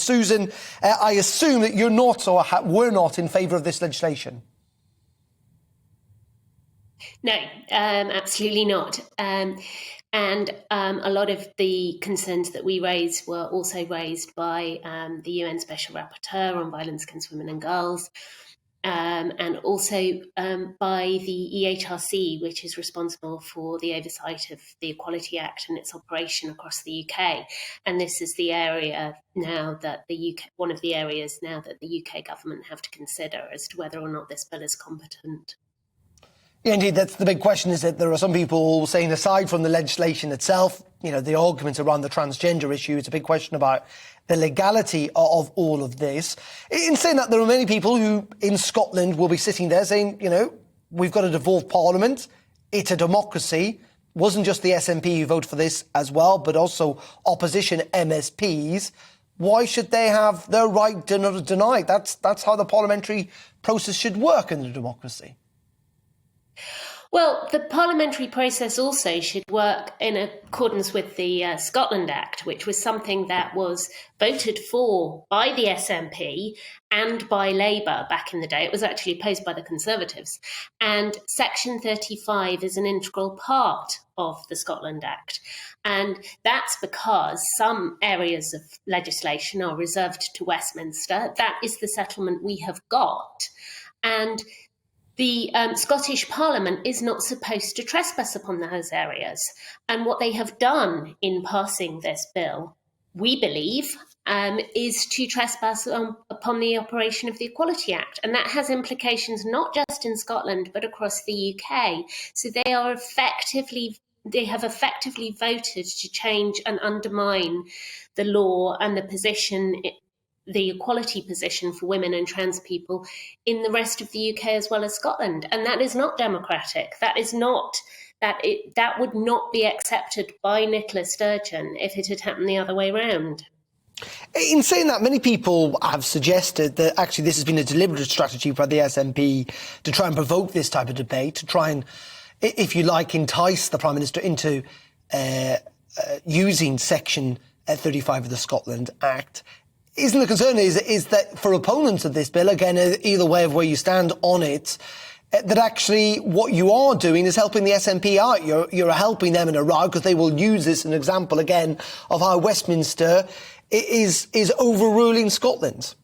Susan, I assume that you're not or were not in favour of this legislation. No, absolutely not. And a lot of the concerns that we raised were also raised by the UN Special Rapporteur on Violence Against Women and Girls, and also by the EHRC, which is responsible for the oversight of the Equality Act and its operation across the UK. And this is the area now that one of the areas now that the UK government have to consider as to whether or not this bill is competent. Yeah, indeed, that's the big question, is that there are some people saying, aside from the legislation itself, the arguments around the transgender issue, it's a big question about the legality of all of this. In saying that, there are many people who in Scotland will be sitting there saying, we've got a devolved parliament, it's a democracy. Wasn't just the SNP who voted for this as well, but also opposition MSPs. Why should they have their right denied? That's how the parliamentary process should work in a democracy. Well, the parliamentary process also should work in accordance with the Scotland Act, which was something that was voted for by the SNP and by Labour back in the day. It was actually opposed by the Conservatives. And Section 35 is an integral part of the Scotland Act. And that's because some areas of legislation are reserved to Westminster. That is the settlement we have got. And the Scottish Parliament is not supposed to trespass upon those areas. And what they have done in passing this bill, we believe, is to trespass upon the operation of the Equality Act. And that has implications not just in Scotland, but across the UK. So they have effectively voted to change and undermine the law and the equality position for women and trans people in the rest of the UK as well as Scotland. And that is not democratic. That would not be accepted by Nicola Sturgeon if it had happened the other way around. In saying that, many people have suggested that actually this has been a deliberate strategy by the SNP to try and provoke this type of debate, to try and, if you like, entice the Prime Minister into using Section 35 of the Scotland Act. Isn't the concern is that for opponents of this bill, again, either way of where you stand on it, that actually what you are doing is helping the SNP out. You're helping them in a row because they will use this as an example again of how Westminster is overruling Scotland.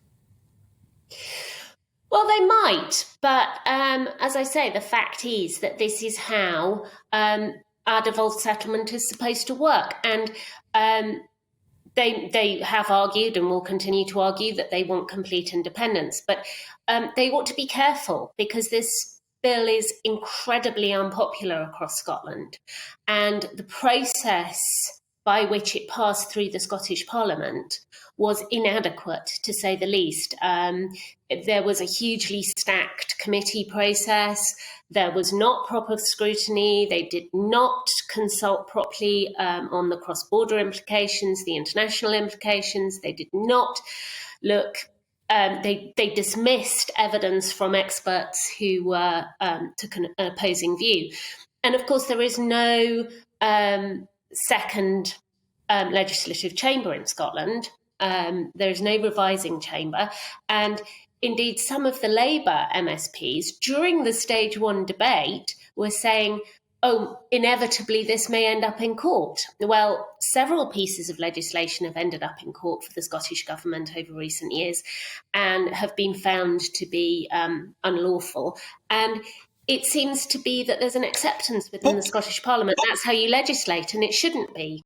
Well, they might, but as I say, the fact is that this is how our devolved settlement is supposed to work. And They have argued and will continue to argue that they want complete independence, but they ought to be careful because this bill is incredibly unpopular across Scotland, and the process by which it passed through the Scottish Parliament was inadequate, to say the least. There was a hugely stacked committee process. There was not proper scrutiny. They did not consult properly on the cross-border implications, the international implications. They did not look. They dismissed evidence from experts who took an opposing view. And of course, there is no second legislative chamber in Scotland. There is no revising chamber. And indeed, some of the Labour MSPs during the stage one debate were saying, inevitably this may end up in court. Well, several pieces of legislation have ended up in court for the Scottish Government over recent years and have been found to be unlawful. And it seems to be that there's an acceptance within the Scottish Parliament. That's how you legislate, and it shouldn't be.